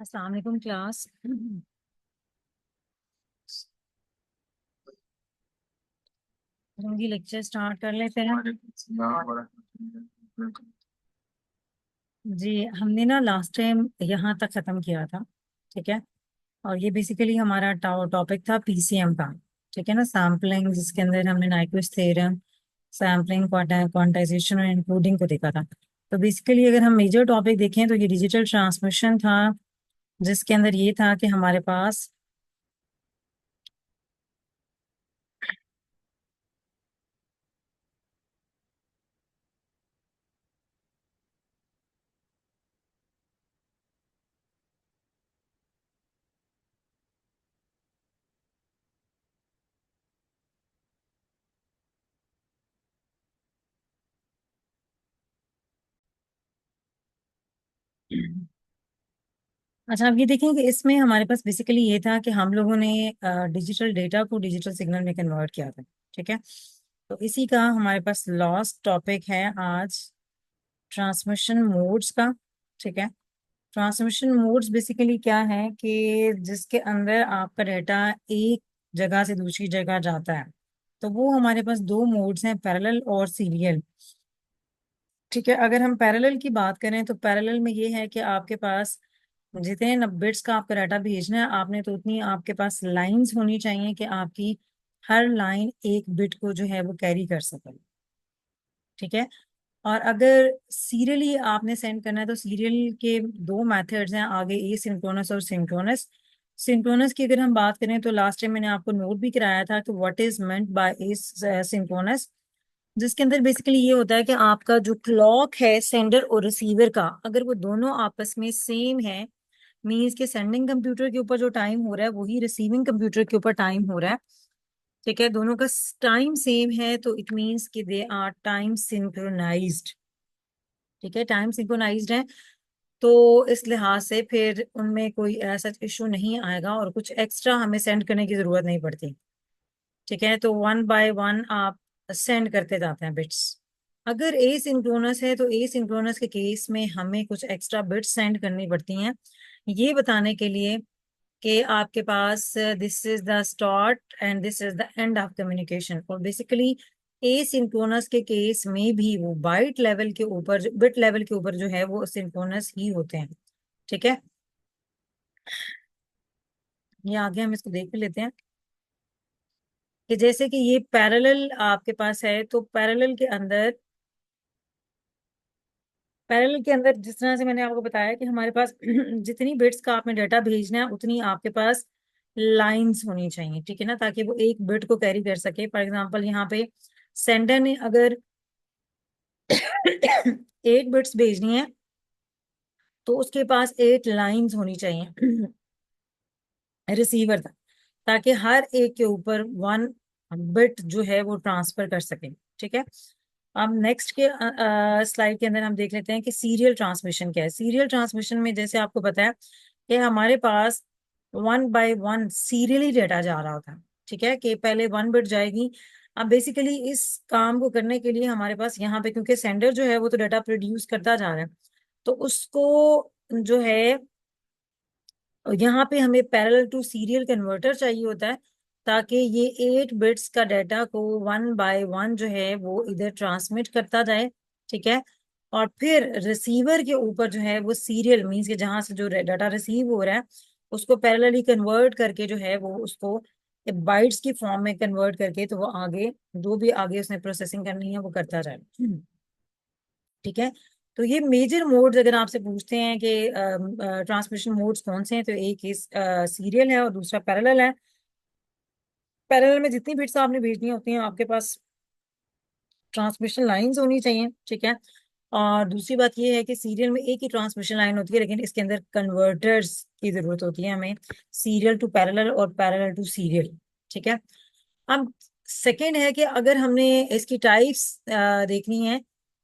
अस्सलाम वालेकुम class. Lecture start कर लेते हैं। जी, हमने ना लास्ट टाइम यहाँ तक खत्म किया था। ठीक है। और ये बेसिकली हमारा टॉपिक था पीसीएम का। ठीक है ना, सैम्पलिंग, जिसके अंदर हमने नाइक्विस्ट थ्योरम, सैम्पलिंग, क्वांटाइजेशन और इंक्लूडिंग को देखा था। तो बेसिकली अगर हम मेजर टॉपिक देखें तो ये डिजिटल ट्रांसमिशन था, जिसके अंदर ये था कि हमारे पास अच्छा, अब ये देखें कि इसमें हमारे पास बेसिकली ये था कि हम लोगों ने डिजिटल डेटा को डिजिटल सिग्नल में कन्वर्ट किया था। ठीक है। तो इसी का हमारे पास लास्ट टॉपिक है आज, ट्रांसमिशन मोड्स का। ठीक है। ट्रांसमिशन मोड्स बेसिकली क्या है कि जिसके अंदर आपका डेटा एक जगह से दूसरी जगह जाता है। तो वो हमारे पास दो मोड्स हैं, पैरेलल और सीरियल। ठीक है। अगर हम पैरेलल की बात करें तो पैरेलल में ये है कि आपके पास जितने न बिट्स का आपका डाटा भेजना है आपने, तो उतनी आपके पास लाइंस होनी चाहिए कि आपकी हर लाइन एक बिट को जो है वो कैरी कर सके। ठीक है। और अगर सीरियली आपने सेंड करना है तो सीरियल के दो मेथड्स हैं आगे, ए सिंक्रोनस और सिंक्रोनस। सिंक्रोनस की अगर हम बात करें तो लास्ट टाइम मैंने आपको नोट भी कराया था कि what is meant by a synchronous, जिसके अंदर बेसिकली ये होता है कि आपका जो क्लॉक है सेंडर और रिसीवर का, अगर वो दोनों आपस में सेम है, मीन्स के सेंडिंग कंप्यूटर के ऊपर जो टाइम हो रहा है वही रिसीविंग कंप्यूटर के ऊपर टाइम हो रहा है। ठीक है, दोनों का टाइम सेम है तो इट मीन्स कि दे आर टाइम सिंक्रोनाइज्ड। ठीक है, टाइम सिंक्रोनाइज्ड है तो इस लिहाज से फिर उनमें कोई ऐसा इशू नहीं आएगा और कुछ एक्स्ट्रा हमें सेंड करने की जरूरत नहीं पड़ती। ठीक है, तो वन बाय वन आप सेंड करते जाते हैं बिट्स। अगर ए सिंक्रोनस है तो ए सिंक्रोनस के केस में हमें कुछ एक्स्ट्रा बिट्स सेंड करनी पड़ती हैं, ये बताने के लिए कि आपके पास this is the start and this is the end of communication. और बेसिकली ए सिंक्रोनस के केस में भी वो बाइट लेवल के ऊपर, बिट लेवल के ऊपर जो है वो सिंक्रोनस ही होते हैं। ठीक है, ये आगे हम इसको देख भी लेते हैं कि जैसे कि ये पैरेलल आपके पास है तो पैरेलल के अंदर जिस तरह से मैंने आपको बताया कि हमारे पास जितनी बिट्स का आपने डाटा भेजना है उतनी आपके पास लाइंस होनी चाहिए। ठीक है ना, ताकि वो एक बिट को कैरी कर सके। फॉर एग्जांपल यहाँ पे सेंडर ने अगर 8 बिट्स भेजनी है तो उसके पास 8 लाइंस होनी चाहिए रिसीवर तक, ताकि हर एक के ऊपर 1 बिट जो है वो ट्रांसफर कर सके। ठीक है। अब नेक्स्ट के स्लाइड के अंदर हम देख लेते हैं कि सीरियल ट्रांसमिशन क्या है। सीरियल ट्रांसमिशन में जैसे आपको पता है कि हमारे पास one by one serially data जा रहा होता है। ठीक है, कि पहले 1 बिट जाएगी। अब बेसिकली इस काम को करने के लिए हमारे पास यहाँ पे, क्योंकि सेंडर जो है वो तो डाटा प्रोड्यूस करता जा रहा है, तो उसको जो है यहाँ पे हमें पैरेलल टू सीरियल कन्वर्टर चाहिए होता है, ताकि ये 8 बिट्स का डाटा को वन बाय वन जो है वो इधर ट्रांसमिट करता जाए। ठीक है। और फिर रिसीवर के ऊपर जो है वो सीरियल मीन्स के जहां से जो डाटा रिसीव हो रहा है उसको पैरेलली कन्वर्ट करके जो है वो उसको बाइट्स की फॉर्म में कन्वर्ट करके, तो वो आगे जो भी आगे उसने प्रोसेसिंग करनी है वो करता जाए। ठीक है। तो ये मेजर मोड्स अगर आपसे पूछते हैं कि ट्रांसमिशन मोड्स कौन से हैं, तो एक इस सीरियल है और दूसरा पैरेलल है। पैरेलल में जितनी बिट्स आपने भेजनी होती हैं आपके पास ट्रांसमिशन लाइंस होनी चाहिए। ठीक है। और दूसरी बात ये है कि सीरियल में एक ही ट्रांसमिशन लाइन होती है, लेकिन इसके अंदर कन्वर्टर्स की जरूरत होती है हमें, सीरियल टू पैरेलल और पैरेलल टू सीरियल। ठीक है। अब सेकंड है कि अगर हमने इसकी टाइप्स देखनी है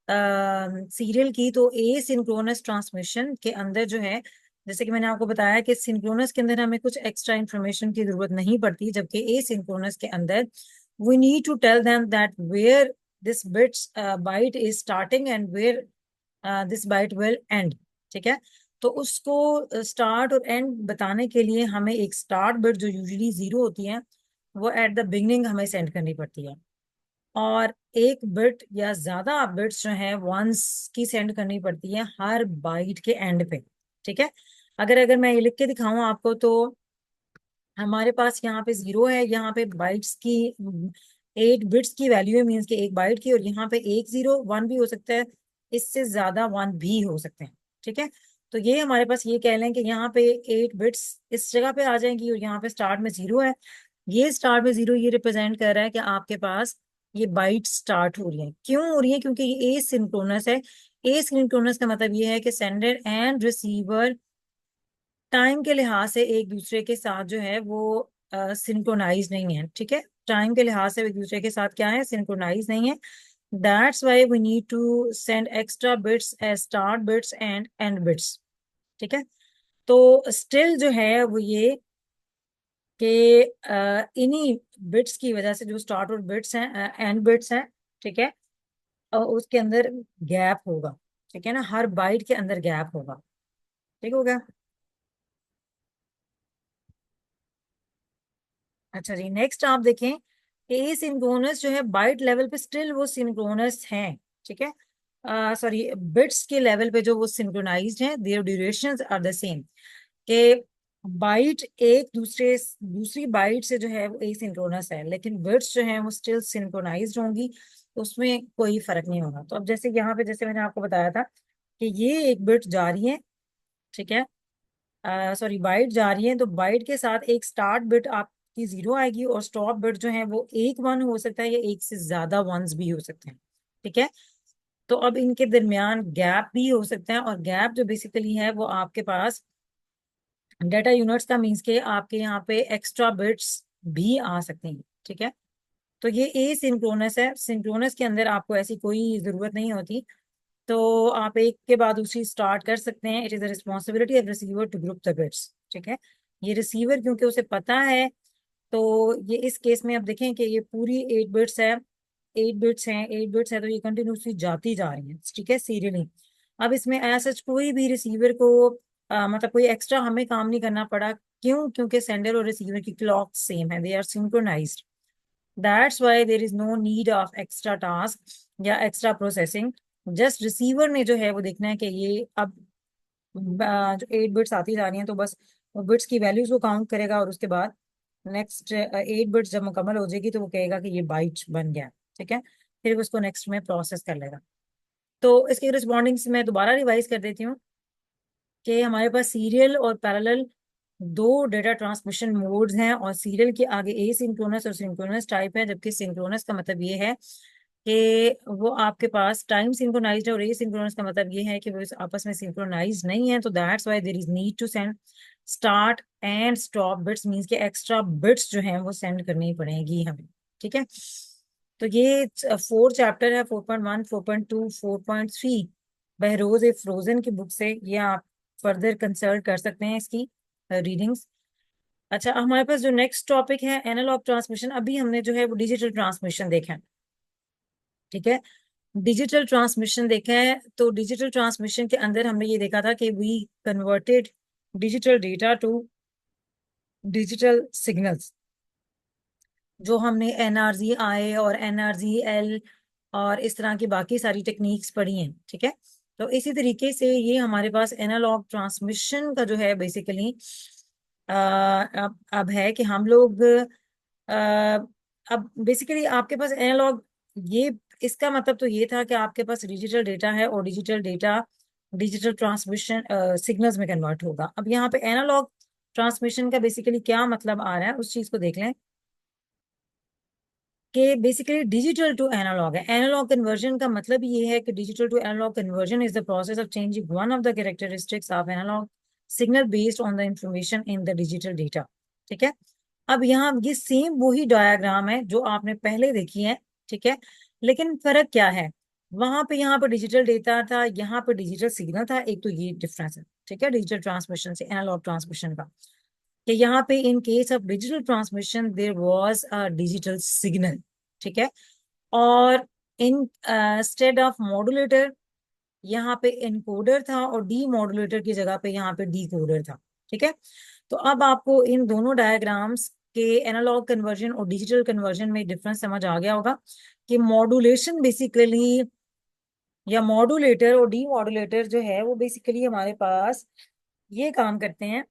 सीरियल की, तो ए सिंक्रोनस ट्रांसमिशन के अंदर जो है, जैसे कि मैंने आपको बताया कि सिंक्रोनस के अंदर हमें कुछ एक्स्ट्रा इंफॉर्मेशन की जरूरत नहीं पड़ती, जबकि ए सिंक्रोनस के अंदर we need to tell them that where this bits byte is starting and where this byte will end. ठीक है। तो उसको स्टार्ट और एंड बताने के लिए हमें एक स्टार्ट बिट जो यूजुअली 0 होती है वो एट द बिगनिंग हमें सेंड करनी पड़ती है, और एक बिट या ज्यादा बिट्स जो है वंस की सेंड करनी पड़ती है हर बाइट के एंड पे। ठीक है, अगर अगर मैं ये लिख के दिखाऊं आपको, तो हमारे पास यहाँ पे 0 है, यहाँ पे बाइट्स की 8 बिट्स की वैल्यू है, मीन्स कि एक बाइट की, और यहाँ पे एक 0 1 भी हो सकता है, इससे ज्यादा 1 भी हो सकते हैं। ठीक है, तो ये हमारे पास ये कह लें कि यहाँ पे 8 बिट्स इस जगह पे आ जाएंगी, और यहाँ पे स्टार्ट में 0 है। ये स्टार्ट में 0 ये रिप्रेजेंट कर रहा है कि आपके पास ये बाइट स्टार्ट हो रही है। क्यों हो रही है? क्योंकि ये एसिंक्रोनस है। एसिंक्रोनस का मतलब ये है कि सेंडर एंड रिसीवर टाइम के लिहाज से एक दूसरे के साथ जो है वो सिंक्रोनाइज नहीं है। ठीक है, टाइम के लिहाज से एक दूसरे के साथ क्या है, सिंक्रोनाइज नहीं है। That's why we need to send extra bits as start bits and end bits. ठीक है, तो स्टिल जो है वो ये कि इन्हीं बिट्स की वजह से जो स्टार्ट और बिट्स हैं एंड बिट्स हैं, ठीक है, और उसके अंदर गैप होगा। ठीक है ना, हर बाइट के अंदर गैप होगा। ठीक हो गया? अच्छा जी, नेक्स्ट आप देखें कि ये सिंक्रोनस जो है बाइट लेवल पे स्टिल वो सिंक्रोनस हैं। ठीक है, सॉरी, बिट्स के लेवल पे जो वो सिंक्रोनाइज्ड हैं, their durations are the same. कि बाइट एक दूसरे दूसरी बाइट से जो है वो एसिंक्रोनस है, लेकिन बिट्स जो है वो स्टिल सिंक्रोनाइज्ड होंगी, तो उसमें कोई फर्क नहीं होगा। तो अब जैसे यहाँ पे जैसे मैंने आपको बताया था कि ये एक बिट जा रही है, ठीक है, सॉरी बाइट जा रही है, तो बाइट के साथ एक स्टार्ट बिट आपकी 0 आएगी, और स्टॉप बिट जो है वो एक 1 हो सकता है, या एक से ज्यादा वंस भी हो सकते हैं। ठीक है, तो अब इनके दरमियान गैप भी हो सकता है, और गैप जो बेसिकली है वो आपके पास डेटा यूनिट्स का मीन्स के आपके यहाँ पे एक्स्ट्रा बिट्स भी आ सकते हैं। ठीक है, तो ये ए सिंक्रोनस है। सिंक्रोनस के अंदर आपको ऐसी कोई जरूरत नहीं होती, तो आप एक के बाद दूसरी स्टार्ट कर सकते हैं। It is the responsibility of receiver to group the bits. ठीक है, ये रिसीवर क्योंकि उसे पता है, तो ये इस केस में आप देखें कि ये पूरी 8 बिट्स है, 8 बिट्स हैं, 8 बिट्स है, तो ये कंटिन्यूसली जाती जा रही है। ठीक है, सीरियली। अब इसमें ऐसा कोई भी रिसीवर को मतलब कोई एक्स्ट्रा हमें काम नहीं करना पड़ा। क्यों? क्योंकि सेंडर और रिसीवर की क्लॉक सेम है, they are synchronised. That's why there is no need of extra task या एक्स्ट्रा प्रोसेसिंग। जस्ट रिसीवर ने जो है वो देखना है कि ये अब जो 8 बिट्स आती जा रही हैं, तो बस वो बिट्स की वैल्यूज को काउंट करेगा, और उसके बाद नेक्स्ट 8 बिट्स जब मुकम्मल हो जाएगी तो वो कहेगा कि ये बाइट बन गया। ठीक है, फिर वो उसको नेक्स्ट में प्रोसेस कर लेगा। तो इसके रिस्पॉन्डिंग से मैं दोबारा रिवाइज कर देती हूँ कि हमारे पास सीरियल और पैरेलल दो डेटा ट्रांसमिशन मोड्स हैं, और सीरियल के आगे ए सिंक्रोनस और सिंक्रोनस टाइप है, जबकि सिंक्रोनस का मतलब ये है कि वो आपके पास टाइम सिंक्रोनाइज्ड है, और ए सिंक्रोनस का मतलब ये है कि वो आपस में सिंक्रोनाइज नहीं है। तो that's why there is need to send start and stop bits, means के एक्स्ट्रा बिट्स जो हैं वो सेंड करनी पड़ेगी हमें। ठीक है, तो ये 4 चैप्टर है, 4.1, 4.2, 4.3 बहरोज ए फ्रोजन की बुक से। ये आप फर्दर कंसल्ट कर सकते हैं इसकी रीडिंग्स। अच्छा, हमारे पास जो नेक्स्ट टॉपिक है एनालॉग ट्रांसमिशन। अभी हमने जो है वो डिजिटल ट्रांसमिशन देखा है। ठीक है, डिजिटल ट्रांसमिशन देखा है, तो डिजिटल ट्रांसमिशन के अंदर हमने ये देखा था कि we converted digital data to digital signals. जो हमने एनआरजी आई और एनआरजी एल और इस तरह की बाकी सारी टेक्निक्स पढ़ी हैं। ठीक है, तो इसी तरीके से ये हमारे पास एनालॉग ट्रांसमिशन का जो है बेसिकली अब है कि हम लोग अब बेसिकली आपके पास एनालॉग, ये इसका मतलब तो ये था कि आपके पास डिजिटल डेटा है, और digital data digital transmission signals में कन्वर्ट होगा। अब यहाँ पे एनालॉग ट्रांसमिशन का बेसिकली क्या मतलब आ रहा है, उस चीज को देख लें कि बेसिकली डिजिटल टू एनालॉग है। एनालॉग कन्वर्जन का मतलब ये है कि digital to analog conversion is the process of changing one of the characteristics of analog signal based on the information in the digital data. ठीक है, अब यहाँ ये सेम वही डायग्राम है जो आपने पहले देखी है। ठीक है, लेकिन फर्क क्या है, वहां पे यहाँ पर डिजिटल डेटा था, यहाँ पर डिजिटल सिग्नल था। एक तो ये डिफरेंस है। ठीक है, डिजिटल ट्रांसमिशन से एनालॉग ट्रांसमिशन का, कि यहाँ पे in case of digital transmission there was a digital signal. ठीक है, और इन स्टेड ऑफ मॉड्यूलेटर यहाँ पे एनकोडर था और डी मॉड्यूलेटर की जगह पे यहाँ पे डी कोडर था। ठीक है। तो अब आपको इन दोनों डायग्राम्स के एनालॉग कन्वर्जन और डिजिटल कन्वर्जन में डिफरेंस समझ आ गया होगा कि मॉड्यूलेशन बेसिकली या मॉड्यूलेटर और डी मॉड्यूलेटर जो है वो बेसिकली हमारे पास ये काम करते हैं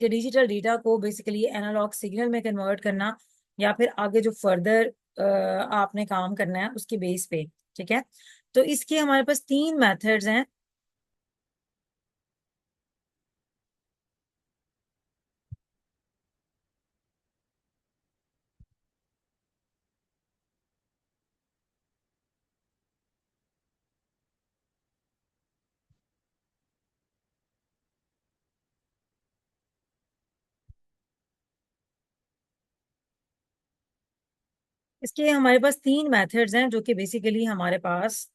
कि डिजिटल डेटा को बेसिकली एनालॉग सिग्नल में कन्वर्ट करना या फिर आगे जो फर्दर आपने काम करना है उसके बेस पे। ठीक है। तो इसके हमारे पास तीन मेथड्स हैं। इसके हमारे पास तीन मेथड्स हैं जो कि बेसिकली हमारे पास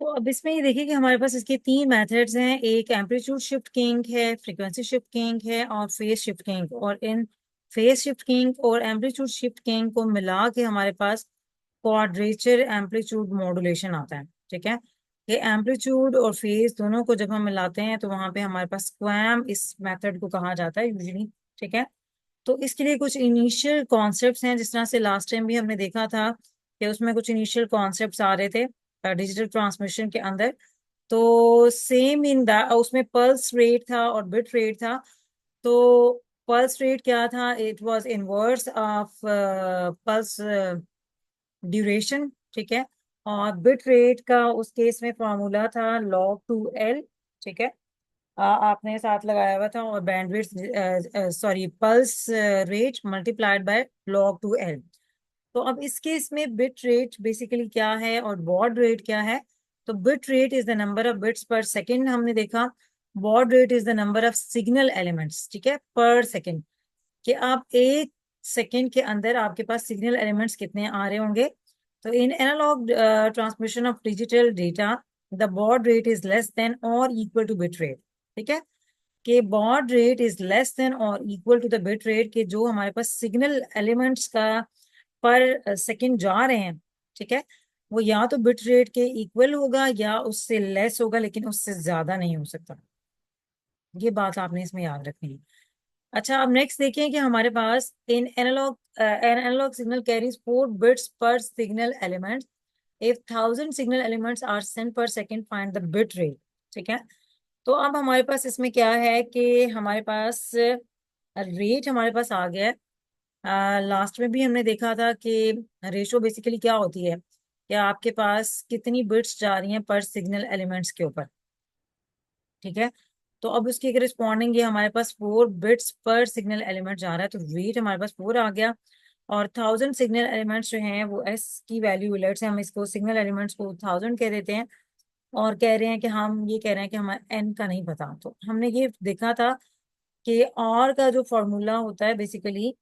तो अब इसमें ये देखिए कि हमारे पास इसके तीन मेथड्स हैं। एक एम्पलीट्यूड शिफ्ट कीइंग है, फ्रीक्वेंसी शिफ्ट कीइंग है और फेज शिफ्ट कीइंग। और इन फेज शिफ्ट कीइंग और एम्पलीट्यूड शिफ्ट कीइंग को मिला के हमारे पास क्वाड्रेचर एम्पलीट्यूड मॉड्यूलेशन आता है। ठीक है। ये एम्पलीट्यूड और फेज दोनों को जब हम मिलाते हैं तो वहां पे हमारे पास स्क्वैम इस मेथड को कहा जाता है यूजुअली। ठीक है। तो इसके लिए कुछ इनिशियल कॉन्सेप्ट्स हैं, जिस तरह से लास्ट टाइम भी हमने देखा था कि उसमें कुछ इनिशियल कॉन्सेप्ट्स आ रहे थे डिजिटल ट्रांसमिशन के अंदर। तो सेम इन दैट उसमें पल्स रेट था और बिट रेट था। तो पल्स रेट क्या था? It was inverse of pulse duration. ठीक है। और बिट रेट का उस केस में फॉर्मूला था log 2L। ठीक है। आपने साथ लगाया हुआ था। और bandwidth sorry pulse rate multiplied by log 2L। तो अब इस केस में बिट रेट बेसिकली क्या है और बॉड रेट क्या है? तो bit rate is the number of bits per second हमने देखा। Baud rate is the number of signal elements, ठीक है, पर सेकेंड। कि आप एक सेकेंड के अंदर आपके पास सिग्नल एलिमेंट्स कितने आ रहे होंगे। तो in analog transmission of digital data the baud rate is less than और इक्वल टू बिट रेट। ठीक है। कि baud rate is less than और equal to the bit rate के जो हमारे पास सिग्नल एलिमेंट्स का पर सेकंड जा रहे हैं। ठीक है। वो या तो बिट रेट के इक्वल होगा या उससे लेस होगा, लेकिन उससे ज्यादा नहीं हो सकता। ये बात आपने इसमें याद रखनी है। अच्छा, अब नेक्स्ट देखिए कि हमारे पास इन analog an analog signal carries 4 bits per signal element. If 1000 signal elements are sent per second find the bit rate. ठीक है। तो अब हमारे पास इसमें क्या है कि हमारे पास रेट हमारे पास आ गया है। लास्ट में भी हमने देखा था कि रेशो बेसिकली क्या होती है कि आपके पास कितनी बिट्स जा रही हैं पर सिग्नल एलिमेंट्स के ऊपर। ठीक है। तो अब उसके रिस्पॉन्डिंग ये हमारे पास 4 बिट्स पर सिग्नल एलिमेंट जा रहा है, तो रेट हमारे पास 4 आ गया। और 1000 सिग्नल एलिमेंट्स जो हैं वो एस की वैल्यू लेट्स से हम इसको सिग्नल एलिमेंट्स को 1000 कह देते हैं। और कह रहे हैं कि हम ये कह रहे हैं कि हमें एन का नहीं पता। तो हमने ये देखा था कि आर का जो फॉर्मूला होता है बेसिकली,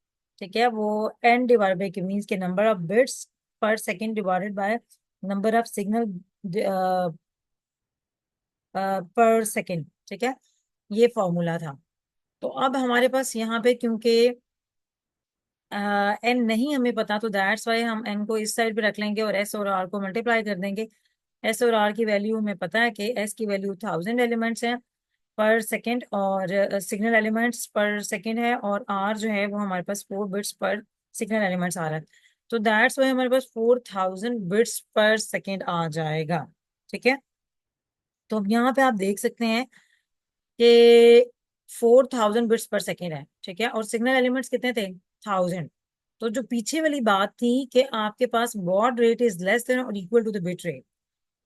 ठीक है, वो एन डिवाइड बाई के मीन्स के number of bits per second divided by number of signal पर सेकेंड। ठीक है। ये फॉर्मूला था। तो अब हमारे पास यहाँ पे क्योंकि एन नहीं हमें पता, तो दैट्स वाई हम एन को इस साइड पे रख लेंगे और एस और आर को मल्टीप्लाई कर देंगे। एस और आर की वैल्यू हमें पता है कि एस की वैल्यू 1000 एलिमेंट्स हैं पर सेकेंड और सिग्नल एलिमेंट्स पर सेकेंड है, और आर जो है वो हमारे पास 4 बिट्स पर सिग्नल एलिमेंट्स आ रहा है। तो दैट्स वाई हमारे पास 4000 बिट्स पर सेकेंड आ जाएगा। ठीक है। तो अब यहाँ पे आप देख सकते हैं कि 4000 बिट्स पर सेकेंड है। ठीक है। और सिग्नल एलिमेंट्स कितने थे? 1000। तो जो पीछे वाली बात थी कि आपके पास baud rate is less than और equal to the bit rate.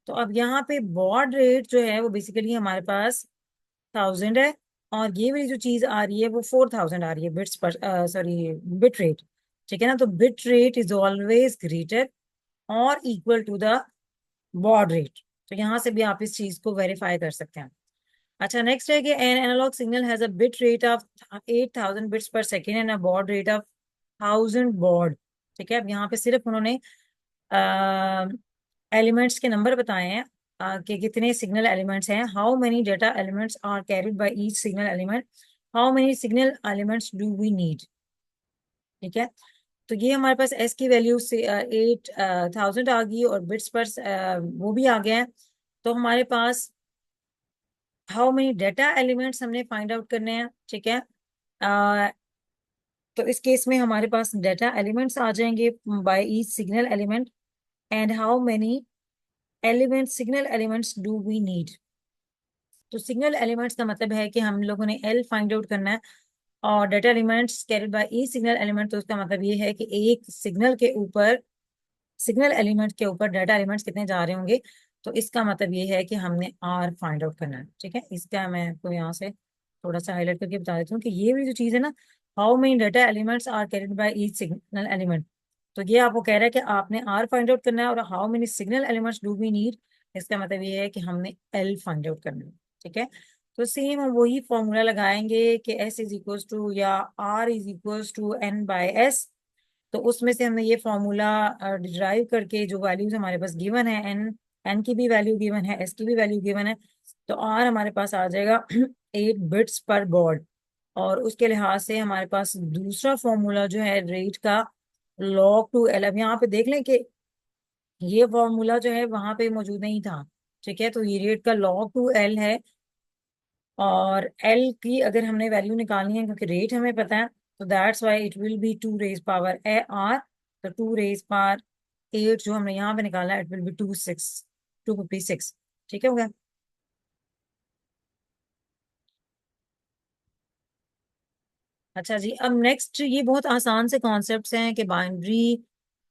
तो अब यहाँ पे बॉड रेट जो है वो बेसिकली हमारे पास 1000 है, और ये वाली जो चीज आ रही है वो 4000 आ रही है बिट्स पर सॉरी बिट रेट। ठीक है ना। तो bit rate is always greater और equal to the baud rate. तो यहाँ से भी आप इस चीज को वेरीफाई कर सकते हैं। अच्छा, नेक्स्ट है कि an analog signal has a bit rate of 8000 bits per second and a baud rate of 1000 baud. ठीक है, अब यहाँ पे सिर्फ उन्होंने एलिमेंट्स के नंबर बताए हैं कि कितने सिग्नल एलिमेंट्स हैं। How many data elements are carried by each signal element, how many signal elements do we need. ठीक है, तो ये हमारे पास एस की वैल्यू से 8000 आ गई और बिट्स पर वो भी आ गया है। तो हमारे पास हाउ मेनी डेटा एलिमेंट्स हमने फाइंड आउट करने हैं। ठीक है, अ, तो इस केस में हमारे पास डेटा एलिमेंट्स आ जाएंगे by each signal element, and how many element signal elements do we need. तो सिग्नल एलिमेंट्स का मतलब है कि हम लोगों ने एल फाइंड आउट करना है, और data elements carried by E signal element, तो उसका मतलब ये है कि एक सिग्नल एलिमेंट के ऊपर डाटा एलिमेंट्स कितने जा रहे होंगे। तो इसका मतलब ये है कि हमने आर फाइंड आउट करना है। ठीक है, इसका मैं आपको यहाँ से थोड़ा सा हाईलाइट करके बता देती हूँ कि ये भी जो चीज़ है ना, how many data elements are carried by each signal element, तो ये आपको कह रहा है कि आपने आर फाइंड आउट करना है, और how many signal elements do we need, इसका मतलब ये है कि हमने एल फाइंड आउट करना है। ठीक है, तो सेम हम वही फॉर्मूला लगाएंगे कि एस इज इक्वल्स टू या R is equals to N by S. तो उसमें से हमने ये फॉर्मूला डिराइव करके जो वैल्यूज हमारे पास गिवन है, एन एन की भी वैल्यू गिवन है, एस की भी वैल्यू गिवन है, तो आर हमारे पास आ जाएगा 8 बिट्स पर बॉर्ड। और उसके लिहाज से हमारे पास दूसरा फॉर्मूला जो है रेट का लॉग टू एल, अब यहाँ पे देख लें कि ये फॉर्मूला जो है वहां पे मौजूद नहीं था। ठीक है, तो ये रेट का लॉग टू एल है, और एल की अगर हमने वैल्यू निकालनी है क्योंकि रेट हमें पता है, तो that's why it will be 2 raise power A R. तो 2 रेज पावर 8 जो हमने यहाँ पे निकाला, इट विल बी 256। ठीक है, हो गया। अच्छा जी, अब नेक्स्ट ये बहुत आसान से कॉन्सेप्ट्स हैं कि बाइनरी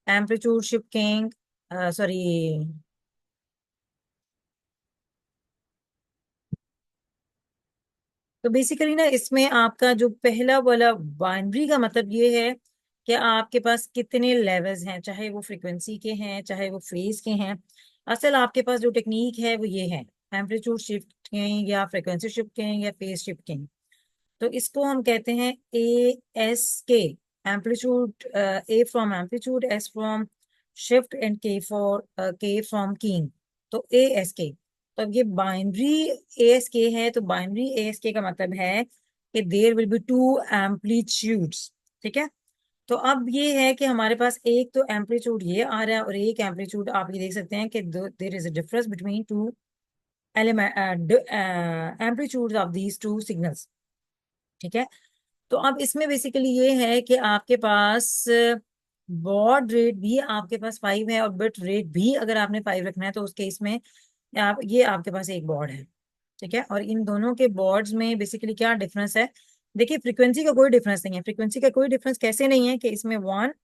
एम्पलीट्यूड शिफ्टिंग, सॉरी, तो बेसिकली ना इसमें आपका जो पहला वाला बाइनरी का मतलब ये है कि आपके पास कितने लेवल्स हैं, चाहे वो फ्रीक्वेंसी के हैं चाहे वो फेज के हैं। असल आपके पास जो टेक्निक है वो ये है, एम्पलीट्यूड शिफ्ट के या फ्रीक्वेंसी शिफ्ट के या फेज शिफ्ट के। तो इसको हम कहते हैं ए एस के, amplitude, A from amplitude, S from shift, and K from keying. तो ए एस के, तो अब ये बाइनरी ए एस के है, तो बाइनरी ए एस के का मतलब है कि there will be two amplitudes. ठीक है, तो अब ये है कि हमारे पास एक तो एम्पलीट्यूड ये आ रहा है और एक एम्पलीट्यूड आप ये देख सकते हैं कि there is a difference between two element amplitude of these two signals. ठीक है, तो अब इसमें बेसिकली ये है कि आपके पास बॉड रेट भी आपके पास 5 है, और बिट रेट भी अगर आपने 5 रखना है, तो उस केस में आप ये आपके पास एक बॉर्ड है। ठीक है, और इन दोनों के बॉर्ड्स में बेसिकली क्या डिफरेंस है। देखिए, फ्रीक्वेंसी का कोई डिफरेंस नहीं है। फ्रीक्वेंसी का कोई डिफरेंस कैसे नहीं है कि इसमें 1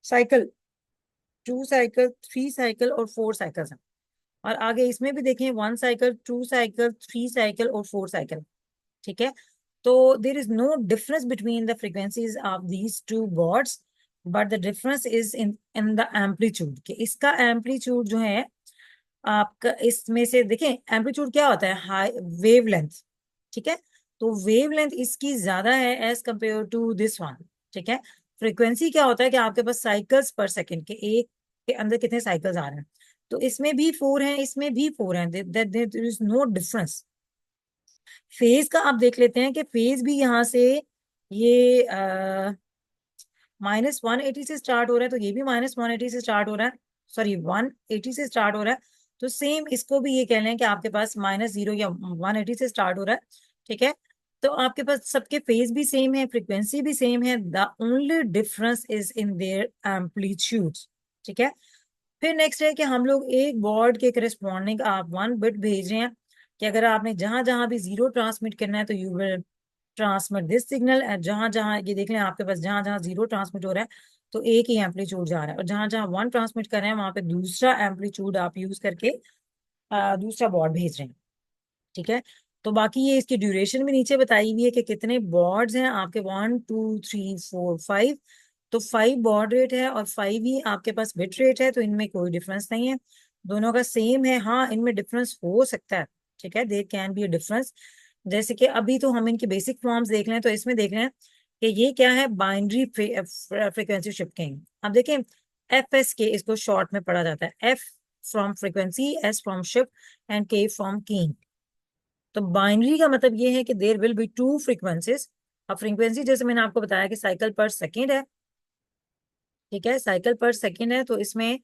साइकिल, 2 साइकिल, 3 साइकिल और 4 साइकिल्स हैं, और आगे इसमें भी देखें 1 साइकिल, 2 साइकिल, 3 साइकिल और 4 साइकिल। ठीक है, तो there is no difference between the frequencies of these two bauds, but the difference is in in the amplitude, कि इसका एम्पलीट्यूड जो है आपका, इसमें से देखें एम्पलीट्यूड क्या होता है, हाई वेव लेंथ। ठीक है, तो वेव लेंथ इसकी ज्यादा है as compare to this one. ठीक है, फ्रीक्वेंसी क्या होता है कि आपके पास साइकिल्स पर सेकेंड के एक के अंदर कितने साइकिल्स आ रहे हैं, तो इसमें भी 4 हैं, इसमें भी 4 हैं, there is no difference. Phase का आप देख लेते हैं कि फेज भी यहाँ से ये -180 से स्टार्ट हो रहा है, तो ये भी -180 से स्टार्ट हो रहा है, सॉरी 180 से स्टार्ट हो रहा है। तो सेम इसको भी ये कह लें कि आपके पास -0 या 180 से स्टार्ट हो रहा है। ठीक है, तो आपके पास सबके फेज भी सेम है, फ्रीक्वेंसी भी सेम है, the only difference is in their amplitude. ठीक है, फिर नेक्स्ट है कि हम लोग एक बोर्ड के करस्पॉन्डिंग आप 1 बिट भेज रहे हैं, कि अगर आपने जहां जहां भी 0 ट्रांसमिट करना है तो you will transmit this signal, जहां जहां ये देख लें आपके पास जहां जहां 0 ट्रांसमिट हो रहा है तो एक ही एम्पलीट्यूड जा रहा है, और जहां जहां 1 ट्रांसमिट कर रहे हैं वहां पे दूसरा एम्पलीट्यूड आप यूज करके दूसरा बॉर्ड भेज रहे हैं। ठीक है, तो बाकी ये इसकी ड्यूरेशन भी नीचे बताई हुई है कि कितने बॉर्ड्स हैं आपके, 1 2 3 4 5। तो 5 बॉर्ड रेट है और 5 ही आपके पास बिट रेट है, तो इनमें कोई डिफरेंस नहीं है, दोनों का सेम है। हाँ, इनमें डिफरेंस हो सकता है। ठीक है, there can be a difference जैसे कि अभी तो हम इनकी बेसिक फॉर्म्स देख रहे हैं, तो इसमें देख रहे हैं कि ये क्या है, बाइनरी फ्रीक्वेंसी शिफ्टिंग। अब देखें, एफ एस के इसको शॉर्ट में पढ़ा जाता है, F from frequency, S from shift and K from keying. तो बाइनरी का मतलब ये है कि there will be two frequencies. अब फ्रीक्वेंसी जैसे मैंने आपको बताया कि साइकिल पर सेकेंड है, ठीक है, साइकिल पर सेकेंड है, तो इसमें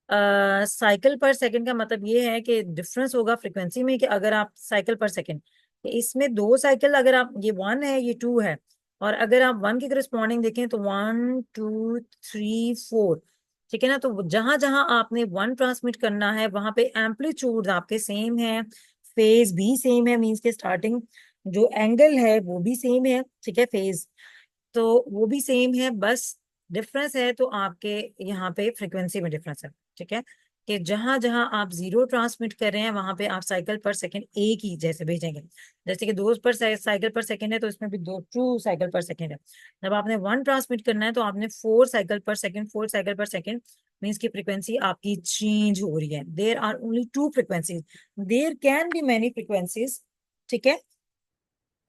साइकिल पर सेकंड का मतलब ये है कि डिफरेंस होगा फ्रीक्वेंसी में, कि अगर आप साइकिल पर सेकंड, इसमें दो साइकिल, अगर आप ये वन है ये टू है, और अगर आप वन के करस्पॉन्डिंग देखें तो वन टू थ्री फोर, ठीक है ना। तो जहां जहां आपने वन ट्रांसमिट करना है वहां पे एम्पलीट्यूड आपके सेम है, फेज भी सेम है, मींस के स्टार्टिंग जो एंगल है वो भी सेम है, ठीक है, फेज तो वो भी सेम है, बस डिफरेंस है तो आपके यहाँ पे फ्रीक्वेंसी में डिफरेंस है, ठीक है। कि जहां जहां आप जीरो ट्रांसमिट कर रहे हैं वहां पे आप साइकिल पर सेकंड एक ही जैसे भेजेंगे। जैसे कि दो पर साइकिल पर सेकंड है तो इसमें भी दो टू साइकिल पर सेकंड है। जब आपने वन ट्रांसमिट करना है तो आपने four cycle per second, four cycle per second, means की फ्रीक्वेंसी आपकी चेंज हो रही है। There are only two frequencies, there can be many frequencies, ठीक है।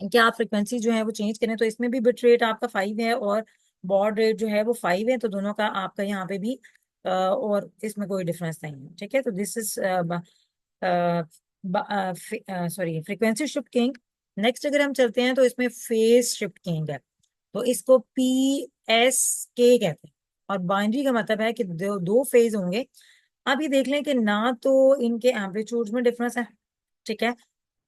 कि आप फ्रिक्वेंसी जो है वो चेंज करें, तो इसमें भी बिट रेट आपका 5 है और बॉड रेट जो है वो 5 है, तो दोनों का आपका यहाँ पे भी और इसमें कोई डिफरेंस नहीं है, ठीक है। तो this is sorry frequency shift king. Next अगर हम चलते हैं तो इसमें फेज शिफ्ट किंग है, तो इसको पी एस के कहते हैं। और बाइनरी का मतलब है कि दो फेज होंगे। अब ये देख लें कि ना तो इनके एम्पलीट्यूड में डिफरेंस है, ठीक है,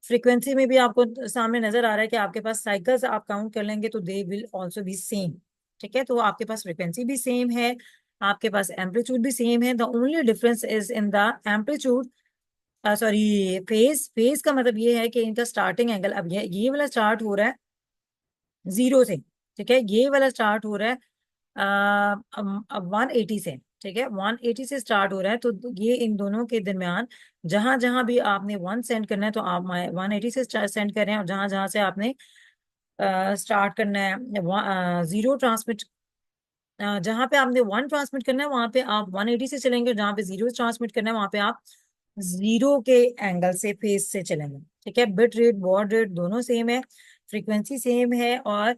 फ्रीक्वेंसी में भी आपको सामने नजर आ रहा है कि आपके पास साइकिल्स आप काउंट कर लेंगे तो they will also be same, ठीक है। तो आपके पास फ्रीक्वेंसी भी सेम है, आपके पास एम्पलीट्यूड भी सेम है, the only difference is in the amplitude, sorry phase. Phase का मतलब ये है कि इनका स्टार्टिंग एंगल, अब ये वाला स्टार्ट हो रहा है जीरो से, ठीक है, ये वाला स्टार्ट हो रहा है अब 180 से, ठीक है, 180 से स्टार्ट हो रहा है। तो ये इन दोनों के दरमियान जहां जहां भी आपने वन सेंड करना है तो आप 180 से सेंड कर रहे हैं, और जहां जहां से आपने स्टार्ट करना है जीरो ट्रांसमिट, जहां पे आपने वन ट्रांसमिट करना है वहां पे आप 180 से चलेंगे, और जहां पे जीरो ट्रांसमिट करना है वहां पे आप जीरो के एंगल से फेस से चलेंगे, ठीक है। बिट रेट बॉड रेट दोनों सेम है, फ्रीक्वेंसी सेम है, और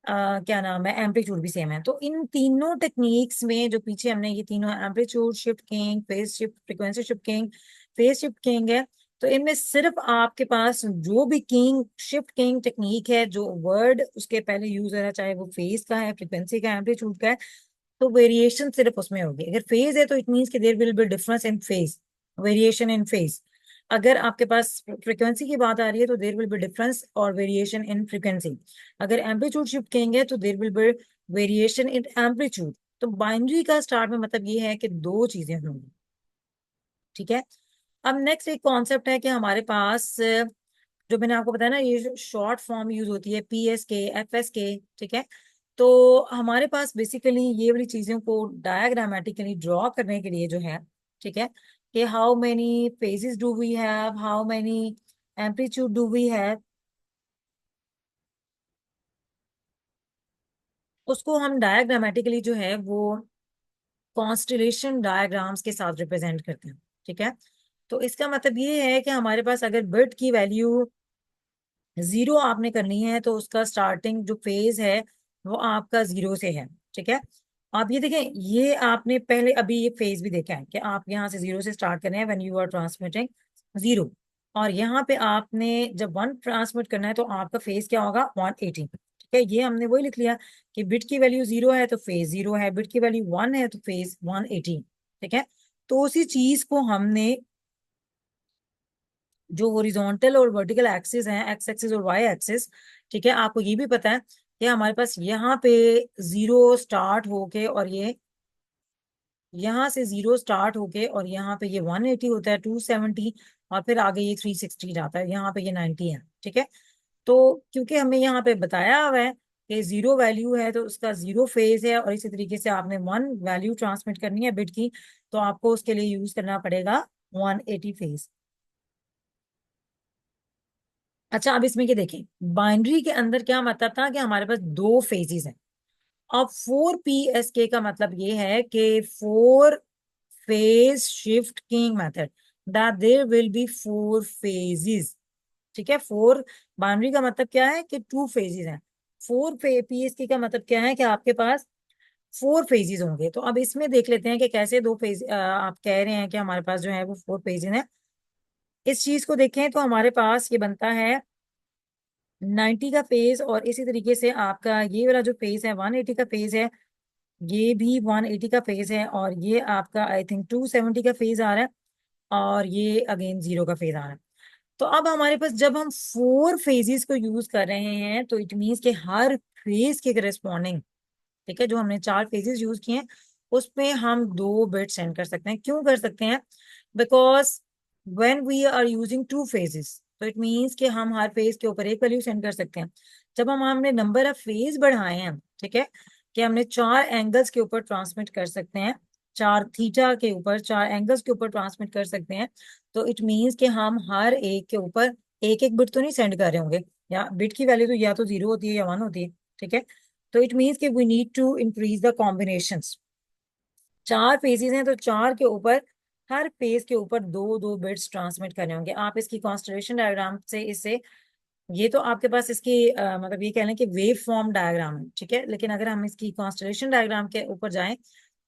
क्या नाम है, एम्पलीट्यूड भी सेम है। तो इन तीनों टेक्निक्स में जो पीछे हमने ये तीनों amplitude shift king, phase shift, frequency shift king, phase shift king है, तो इनमें सिर्फ आपके पास जो भी किंग शिफ्ट किंग टेक्निक है, जो वर्ड उसके पहले यूज हो रहा है, चाहे वो फेज का है, फ्रीक्वेंसी का, एम्पलीट्यूड का है, तो वेरिएशन सिर्फ उसमें होगी। अगर फेज है तो इट मीन्स कि there will be difference in phase, variation in phase. अगर आपके पास फ्रीक्वेंसी की बात आ रही है तो देयर विल बी डिफरेंस और वेरिएशन इन फ्रीक्वेंसी। अगर एम्पलीट्यूड शिफ्ट कहेंगे तो there will be variation in amplitude. तो बाइनरी का स्टार्ट में मतलब ये है कि दो चीजें होंगी, ठीक है। अब नेक्स्ट एक कॉन्सेप्ट है कि हमारे पास जो मैंने आपको बताया ना, ये शॉर्ट फॉर्म यूज होती है पी एस के, एफ एस के, ठीक है। तो हमारे पास बेसिकली ये वाली चीजों को डायग्रामेटिकली ड्रॉ करने के लिए जो है, ठीक है, कि how many phases do we have, how many amplitude do we have, उसको हम डायग्रामेटिकली जो है वो कॉन्स्टलेशन डायग्राम्स के साथ रिप्रेजेंट करते हैं, ठीक है। तो इसका मतलब ये है कि हमारे पास अगर बिट की वैल्यू जीरो आपने करनी है तो उसका स्टार्टिंग जो फेज है वो आपका जीरो से है, ठीक है। आप ये देखें, ये आपने पहले अभी ये फेज भी देखा है कि आप यहाँ से जीरो से स्टार्ट कर रहे हैं when you are transmitting zero, और यहाँ पे आपने जब वन ट्रांसमिट करना है तो आपका फेज क्या होगा, 180, ठीक है। ये हमने वही लिख लिया कि बिट की वैल्यू जीरो है तो फेज जीरो है, बिट की वैल्यू वन है तो फेज 180, ठीक है। तो उसी चीज को हमने जो हॉरिजॉन्टल और वर्टिकल एक्सिस हैं, एक्स एक्सिस और वाई एक्सिस, ठीक है, आपको ये भी पता है कि हमारे पास यहाँ पे जीरो स्टार्ट होके और ये यहाँ से जीरो स्टार्ट होके और यहाँ पे ये 180 होता है, 270, और फिर आगे ये 360 जाता है, यहाँ पे ये 90 है, ठीक है। तो क्योंकि हमें यहाँ पे बताया हुआ है कि जीरो वैल्यू है तो उसका जीरो फेज है, और इसी तरीके से आपने वन वैल्यू ट्रांसमिट करनी है बिट की, तो आपको उसके लिए यूज करना पड़ेगा 180 फेज। अच्छा, अब इसमें क्या देखें, बाइनरी के अंदर क्या मतलब था कि हमारे पास दो फेजेस हैं। अब 4PSK का मतलब ये है कि four phase shift keying method, that there will be four phases, ठीक है, 4 बाइनरी का मतलब क्या है कि 2 फेजेस हैं। 4 पीएसके का मतलब क्या है कि आपके पास 4 फेजेस होंगे। तो अब इसमें देख लेते हैं कि कैसे 2 फेज आप कह रहे हैं कि हमारे पास जो है वो 4 फेजेस हैं। इस चीज को देखें तो हमारे पास ये बनता है 90 का फेज, और इसी तरीके से आपका ये वाला जो फेज है 180 का फेज है, ये भी 180 का फेज है, और ये आपका आई थिंक 270 का फेज आ रहा है, और ये अगेन 0 का फेज आ रहा है। तो अब हमारे पास जब हम 4 फेजेस को यूज कर रहे हैं तो इट मीन्स कि हर फेज के करस्पॉन्डिंग, ठीक है, जो हमने 4 फेजेस यूज किए हैं उसमें हम 2 बिट सेंड कर सकते हैं। क्यों कर सकते हैं? Because when we are using 2 phases तो इट मीन्स कि हम हर फेज के ऊपर एक वैल्यू सेंड कर सकते हैं। जब हमने नंबर ऑफ फेज बढ़ाए हैं, ठीक है, कि हमने 4 एंगल्स के ऊपर ट्रांसमिट कर सकते हैं, 4 थीटा के ऊपर 4 एंगल्स के ऊपर ट्रांसमिट कर सकते हैं, तो इट मीन्स कि हम हर एक के ऊपर एक एक बिट तो नहीं सेंड कर रहे होंगे, या बिट की वैल्यू तो या तो 0 होती है या 1 होती है, ठीक है। तो इट मीन्स कि we need to increase the combinations. 4 phases हैं तो 4 के ऊपर हर पेज के ऊपर 2 2 बिट्स ट्रांसमिट करने होंगे। आप इसकी कॉन्स्टलेशन डायग्राम से इससे, ये तो आपके पास इसकी मतलब ये कह लें कि वेव फॉर्म डायग्राम है, ठीक है, लेकिन अगर हम इसकी कॉन्स्टलेशन डायग्राम के ऊपर जाएं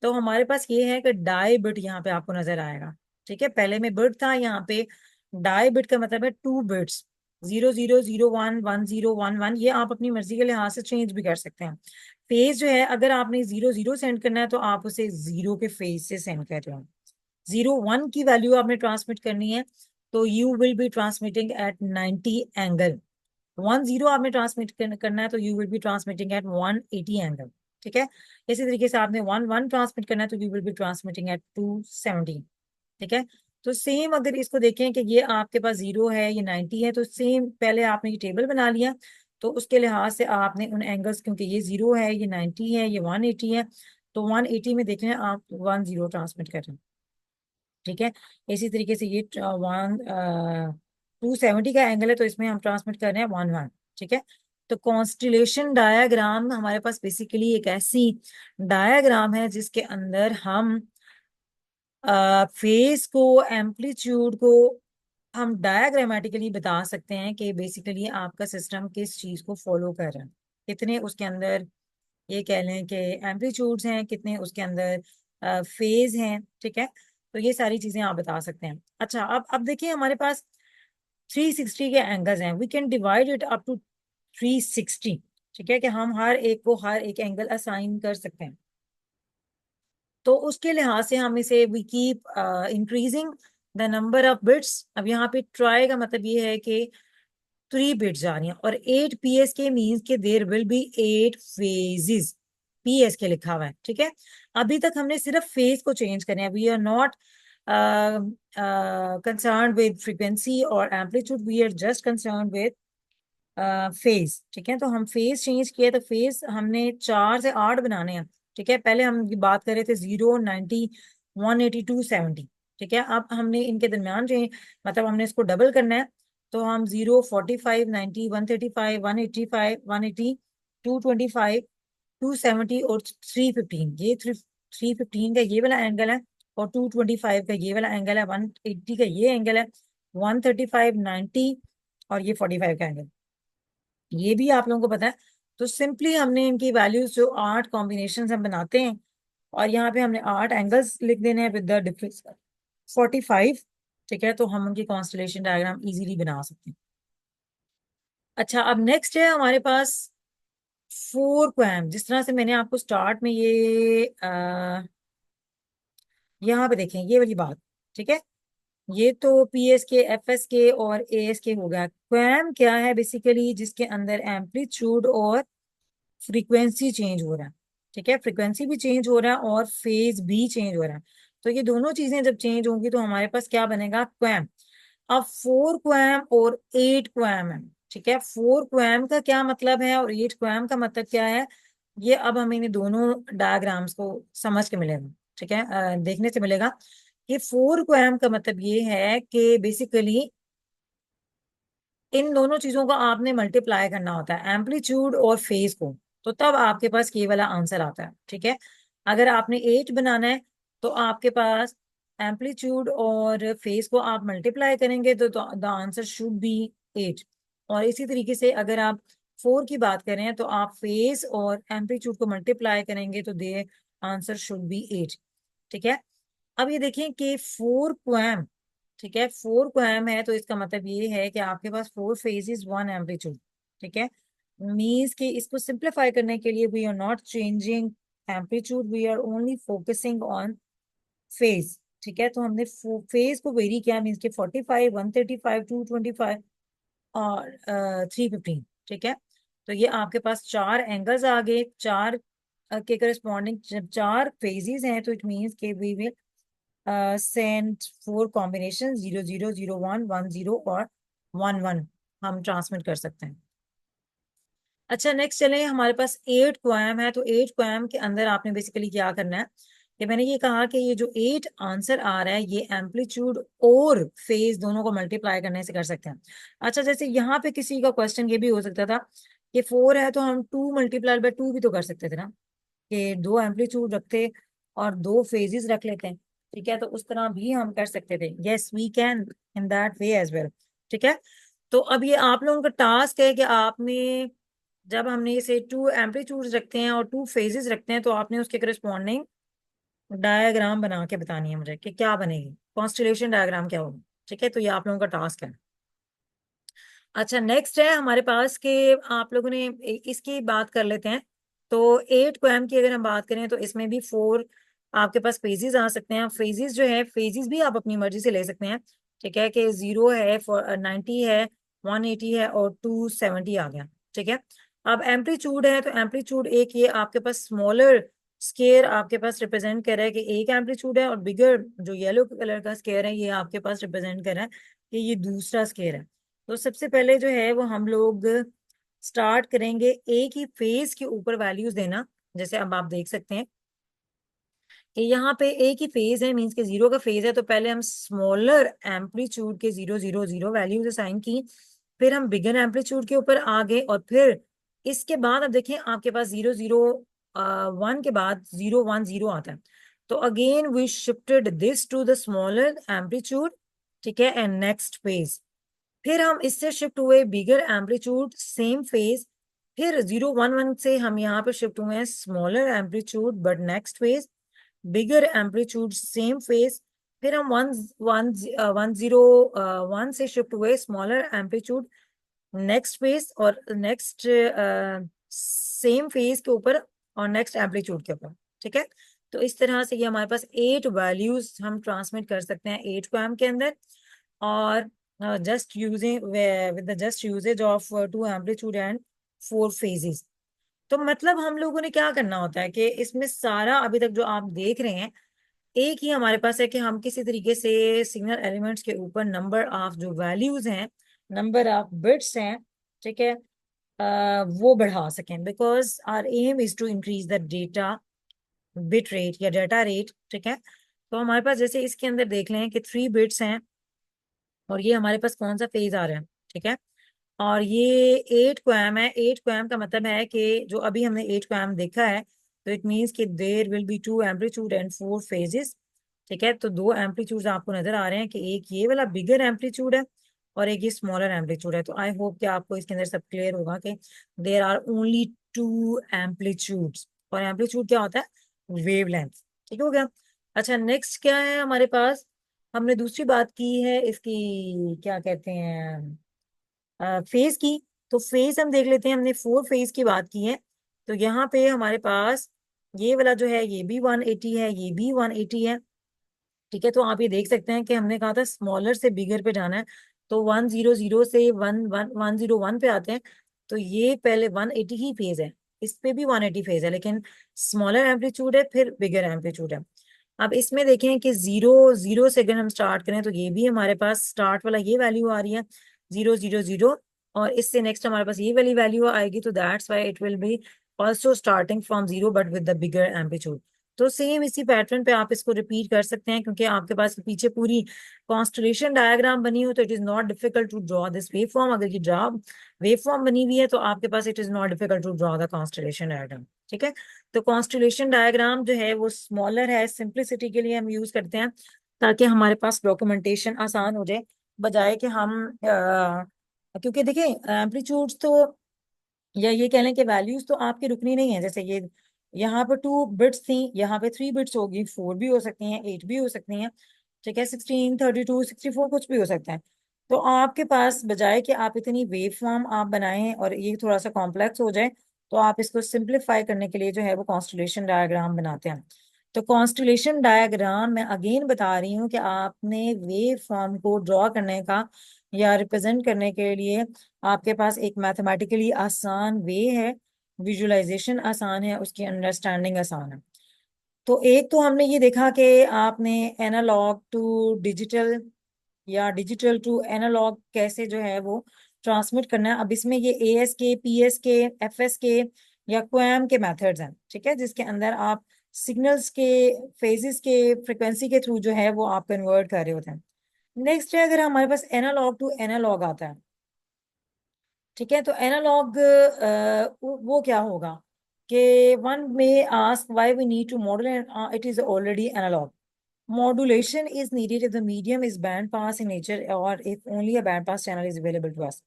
तो हमारे पास ये है कि डाई बिट यहाँ पे आपको नजर आएगा, ठीक है। पहले में बिट था, यहाँ पे डाई बिट का मतलब है 2 बिट्स, 0001 1011, ये आप अपनी मर्जी के लिहाज से चेंज भी कर सकते हैं। फेज जो है, अगर आपने 00 सेंड करना है तो आप उसे 0 के फेज से सेंड कर रहे हो। 01 की वैल्यू आपने ट्रांसमिट करनी है तो you will be transmitting at 90 angle. 10 आपने ट्रांसमिट करना है तो you will be transmitting at 180 angle, ठीक है। इसी तरीके से आपने 11 ट्रांसमिट करना है तो you will be transmitting at 270, ठीक है। तो सेम अगर इसको देखें कि ये आपके पास 0 है, ये 90 है, तो सेम पहले आपने ये टेबल बना लिया, तो उसके लिहाज से आपने उन एंगल्स, क्योंकि ये 0 है, ये 90 है, ये 180 है, तो 180 में देख लें आप 10 ट्रांसमिट कर रहे हैं, ठीक है। इसी तरीके से ये 270 का एंगल है तो इसमें हम ट्रांसमिट कर रहे हैं 11, ठीक है। तो कॉन्स्टिलेशन डायग्राम हमारे पास बेसिकली एक ऐसी डायग्राम है जिसके अंदर हम फेस को, एम्पलीट्यूड को हम डायग्रामेटिकली बता सकते हैं कि बेसिकली आपका सिस्टम किस चीज को फॉलो कर रहा है, कितने उसके अंदर, ये कह लें कि एम्पलीट्यूड्स हैं, कितने उसके अंदर फेज हैं, ठीक है। तो ये सारी चीजें आप बता सकते हैं। अच्छा, अब देखिए हमारे पास 360 के एंगल्स हैं, we can divide it up to 360, ठीक है, कि हम हर एक को हर एक एंगल असाइन कर सकते हैं। तो उसके लिहाज से हम इसे we keep increasing the number of bits. अब यहाँ पे ट्राई का मतलब ये है कि 3 बिट्स जा रही हैं, और 8 पीएस के मीन्स के there will be 8 phases, PS के लिखा हुआ है, ठीक है। अभी तक हमने सिर्फ फेज को चेंज करना है, we are not concern with frequency और amplitude, we are just concern with phase, ठीक है। तो हम फेज चेंज किया, तो फेज हमने 4 से 8 बनाने हैं, ठीक है। पहले हम ये बात कर रहे थे 0 90 180 270, ठीक है। अब हमने इनके दरमियान जो मतलब हमने इसको डबल करना है, तो हम 0 45 90 135 185 180 225 270 और 315, ये 315 का ये वाला एंगल है, और 225 का ये वाला एंगल है, 180 का ये एंगल है, 135 90 और ये 45 का एंगल, ये भी आप लोगों को पता है। तो सिंपली हमने इनकी वैल्यूज जो 8 कॉम्बिनेशन हम बनाते हैं, और यहाँ पे हमने 8 एंगल्स लिख देने हैं विद द डिफरेंस 45, ठीक है। तो हम उनकी कॉन्स्टलेशन डायग्राम इजीली बना सकते हैं। अच्छा, अब नेक्स्ट है हमारे पास 4 क्वैम। जिस तरह से मैंने आपको स्टार्ट में ये यहाँ पे देखें ये वाली बात, ठीक है, ये तो पीएस के, एफएस के और एएस के हो गया। क्वैम क्या है? बेसिकली जिसके अंदर एम्पलीट्यूड और फ्रीक्वेंसी चेंज हो रहा है, ठीक है, फ्रीक्वेंसी भी चेंज हो रहा है और फेज भी चेंज हो रहा है। तो ये दोनों चीजें जब चेंज होंगी तो हमारे पास क्या बनेगा? क्वैम। अब 4 क्वैम और 8 क्वैम है, ठीक है। 4 क्वैम का क्या मतलब है और 8 क्वैम का मतलब क्या है, ये अब हमें इन दोनों डायग्राम्स को समझ के मिलेगा, ठीक है, देखने से मिलेगा कि 4 क्वैम का मतलब ये है कि बेसिकली इन दोनों चीजों को आपने मल्टीप्लाई करना होता है, एम्पलीट्यूड और फेज को, तो तब आपके पास ये वाला आंसर आता है, ठीक है। अगर आपने 8 बनाना है तो आपके पास एम्पलीट्यूड और फेज को आप मल्टीप्लाई करेंगे तो द आंसर शुड बी 8। और इसी तरीके से अगर आप 4 की बात करें तो आप फेज और एम्पलीट्यूड को मल्टीप्लाई करेंगे तो दे आंसर शुड बी 8। ठीक है। अब ये देखें कि 4 क्वैम, ठीक है, 4 क्वैम है तो इसका मतलब ये है कि आपके पास 4 फेजेस 1 एम्पलीट्यूड। ठीक है। मीन्स कि इसको सिंप्लीफाई करने के लिए we are not changing amplitude, we are only focusing on phase. ठीक है। तो हमने फेज को वेरी किया, मीन्स के 45, 135, 225 और 315। ठीक है। तो ये आपके पास 4 एंगल्स आ गए, चार के करस्पॉन्डिंग जब 4 फेजेस हैं तो इट मीन्स के वी विल सेंड 4 कॉम्बिनेशन 00, 01, 10 और 11 हम ट्रांसमिट कर सकते हैं। अच्छा नेक्स्ट चले, हमारे पास 8 क्वैम है तो 8 क्वैम के अंदर आपने बेसिकली क्या करना है कि मैंने ये कहा कि ये जो 8 आंसर आ रहा है ये एम्पलीट्यूड और फेज दोनों को मल्टीप्लाई करने से कर सकते हैं। अच्छा जैसे यहाँ पे किसी का क्वेश्चन ये भी हो सकता था कि 4 है तो हम 2 × 2 भी तो कर सकते थे ना, कि 2 एम्पलीट्यूड रखते और 2 फेजेस रख लेते हैं। ठीक है। तो उस तरह भी हम कर सकते थे, yes we can in that way as well. ठीक है। तो अब ये आप लोगों का टास्क है कि आपने जब हमने इसे 2 एम्पलीट्यूड्स रखते हैं और 2 फेजेस रखते हैं तो आपने उसके करस्पॉन्डिंग डायग्राम बना के बतानी है मुझे कि क्या बनेगी, कॉन्स्टलेशन डायग्राम क्या होगा। ठीक है। तो ये आप लोगों का टास्क है। अच्छा नेक्स्ट है हमारे पास कि आप लोगों ने इसकी बात कर लेते हैं। तो 8 क्वैम की अगर हम बात करें तो इसमें भी 4 आपके पास फेजेस आ सकते हैं। फेजेस जो है, फेजेस भी आप अपनी मर्जी से ले सकते हैं। ठीक है कि 0 है, 90 है, 180 है और 270 आ गया। ठीक है। अब एम्पलीट्यूड है तो एम्पलीट्यूड एक ये आपके पास स्मॉलर स्केयर आपके पास रिप्रेजेंट कर रहा है कि एक एम्पलीट्यूड है, और बिगर जो येलो कलर का स्केयर है ये आपके पास रिप्रेजेंट कर रहा है कि ये दूसरा स्केयर है। तो सबसे पहले जो है वो हम लोग स्टार्ट करेंगे एक ही फेज के ऊपर वैल्यूज देना। जैसे अब आप देख सकते हैं कि यहाँ पे एक ही फेज है, मींस के 0 का फेज है, तो पहले हम स्मॉलर एम्पलीट्यूड के 0, 0, 0 वैल्यूज असाइन की, फिर हम बिगर एम्पलीट्यूड के ऊपर आ गए और फिर इसके बाद अब देखें आपके पास 0, 0, 1 के बाद 0, 1, 0 आता है। तो again we shifted this to the smaller amplitude. ठीक है। एंड नेक्स्ट फेज, फिर हम इससे शिफ्ट हुए बिगर एम्पलीट्यूड सेम फेज, फिर 0, 1, 1 से हम यहाँ पे शिफ्ट हुए हैं smaller amplitude but next phase, bigger amplitude same phase, फिर हम 1, 1, 1, 0, 1 से शिफ्ट हुए स्मॉलर एम्पलीट्यूड नेक्स्ट फेज और नेक्स्ट सेम फेज के ऊपर और नेक्स्ट एम्पलीट्यूड के ऊपर। ठीक है। तो इस तरह से ये हमारे पास 8 वैल्यूज हम ट्रांसमिट कर सकते हैं 8 को के अंदर, और just using with the just uses of 2 amplitude and 4 phases. तो मतलब हम लोगों ने क्या करना होता है कि इसमें सारा अभी तक जो आप देख रहे हैं एक ही हमारे पास है कि हम किसी तरीके से सिग्नल एलिमेंट्स के ऊपर नंबर ऑफ जो वैल्यूज हैं, नंबर ऑफ बिट्स हैं, ठीक है, वो बढ़ा सकें, because our aim is to increase the data bit rate या डेटा रेट। ठीक है। तो हमारे पास जैसे इसके अंदर देख लें कि 3 बिट्स हैं और ये हमारे पास कौन सा फेज आ रहा है। ठीक है। और ये 8 क्वैम है। 8 क्वैम का मतलब है कि जो अभी हमने 8 क्वैम देखा है तो इट मीन्स कि there will be 2 amplitude and 4 phases. ठीक है। तो 2 एम्पलीट्यूड आपको नजर आ रहे हैं कि एक ये वाला बिगर एम्पलीट्यूड है और एक ये स्मॉलर एम्पलीट्यूड है। तो आई होप कि आपको इसके अंदर सब क्लियर होगा कि देर आर ओनली 2 एम्पलीट्यूड्स। और एम्पलीट्यूड क्या होता है, वेवलेंथ। ठीक हो गया। अच्छा नेक्स्ट क्या है हमारे पास, हमने दूसरी बात की है इसकी क्या कहते हैं, फेज की। तो फेज हम देख लेते हैं, हमने 4 फेज की बात की है। तो यहाँ पे हमारे पास ये वाला जो है ये भी 180 है, ये भी 180 है। ठीक है। तो आप ये देख सकते हैं कि हमने कहा था स्मॉलर से बिगर पे जाना है, तो 100 से 101 पे आते हैं। तो ये पहले 180 ही फेज है, इस पे भी 180 फेज है, लेकिन स्मॉलर एम्पलीट्यूड है फिर बिगर एम्पलीट्यूड है। अब इसमें देखें कि 0, 0 से अगर हम स्टार्ट करें तो ये भी हमारे पास स्टार्ट वाला ये वैल्यू आ रही है 0, 0, 0, और इससे नेक्स्ट हमारे पास ये वाली वैल्यू आएगी। तो that's why it will B also starting from 0 but with the bigger amplitude. तो सेम इसी पैटर्न पे आप इसको रिपीट कर सकते हैं, क्योंकि आपके पास पीछे पूरी कॉन्स्टलेशन डायग्राम बनी हो तो it is not difficult to draw this wave form. अगर ये ड्रॉ वेव फॉर्म बनी हुई है तो आपके पास it is not difficult to draw the constellation diagram. ठीक है। तो कॉन्स्टलेशन डायग्राम जो है वो स्मॉलर है, सिंप्लिसिटी के लिए हम यूज करते हैं ताकि हमारे पास डॉक्यूमेंटेशन आसान हो जाए, बजाय कि हम क्योंकि देखिए एम्पलीट्यूड्स तो, या ये कह लें कि वैल्यूज तो आपकी रुकनी नहीं है। जैसे ये यहाँ पर 2 बिट्स थी, यहाँ पे 3 बिट्स होगी, 4 भी हो सकती हैं, 8 भी हो सकती हैं, ठीक है, 16, 32, 64 कुछ भी हो सकता है। तो आपके पास बजाय कि आप इतनी वेव फॉर्म आप बनाएं और ये थोड़ा सा कॉम्प्लेक्स हो जाए, तो आप इसको सिंप्लीफाई करने के लिए जो है वो कॉन्स्टलेशन डायग्राम बनाते हैं। तो कॉन्स्टलेशन डायग्राम मैं अगेन बता रही हूँ कि आपने वेव फॉर्म को ड्रॉ करने का या रिप्रेजेंट करने के लिए आपके पास एक मैथमेटिकली आसान वे है, विजुअलाइजेशन आसान है, उसकी अंडरस्टैंडिंग आसान है। तो एक तो हमने ये देखा कि आपने एनालॉग टू डिजिटल या डिजिटल टू एनालॉग कैसे जो है वो ट्रांसमिट करना है। अब इसमें ये एएस के, पीएस के, एफएस के या क्वैम के मेथड्स हैं, ठीक है, जिसके अंदर आप सिग्नल्स के फेजेस के फ्रिक्वेंसी के थ्रू जो है वो आप कन्वर्ट कर रहे होते हैं। नेक्स्ट है, अगर हमारे पास एनालॉग टू एनालॉग आता है, ठीक है, तो एनालॉग वो क्या होगा कि one may ask why we need to model and it is already analog. Modulation is needed if the medium is band pass in nature or if only a band pass channel is available to us.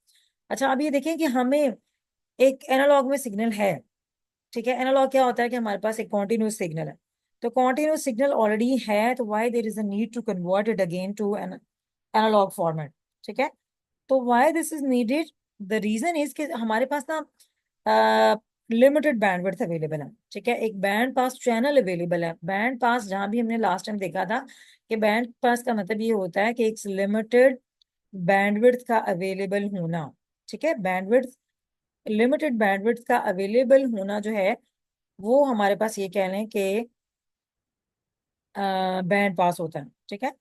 अच्छा, अब ये देखें कि हमें एक analogue में signal है, ठीक है। एनालॉग क्या होता है कि हमारे पास एक कॉन्टिन्यूस सिग्नल है। तो कॉन्टिन्यूस सिग्नल ऑलरेडी है, तो why there is a need to convert it again to an analog format, ठीक है। तो why this is needed, the reason is कि हमारे पास ना लिमिटेड बैंडविड्थ अवेलेबल है, ठीक है, एक बैंड पास चैनल अवेलेबल है। बैंड पास जहां भी हमने लास्ट टाइम देखा था कि बैंड पास का मतलब ये होता है कि एक लिमिटेड बैंडविड्थ का अवेलेबल होना, ठीक है। बैंडविड्थ, लिमिटेड बैंडविड्थ का अवेलेबल होना जो है वो हमारे पास ये कह लें कि बैंड पास होता है, ठीक है।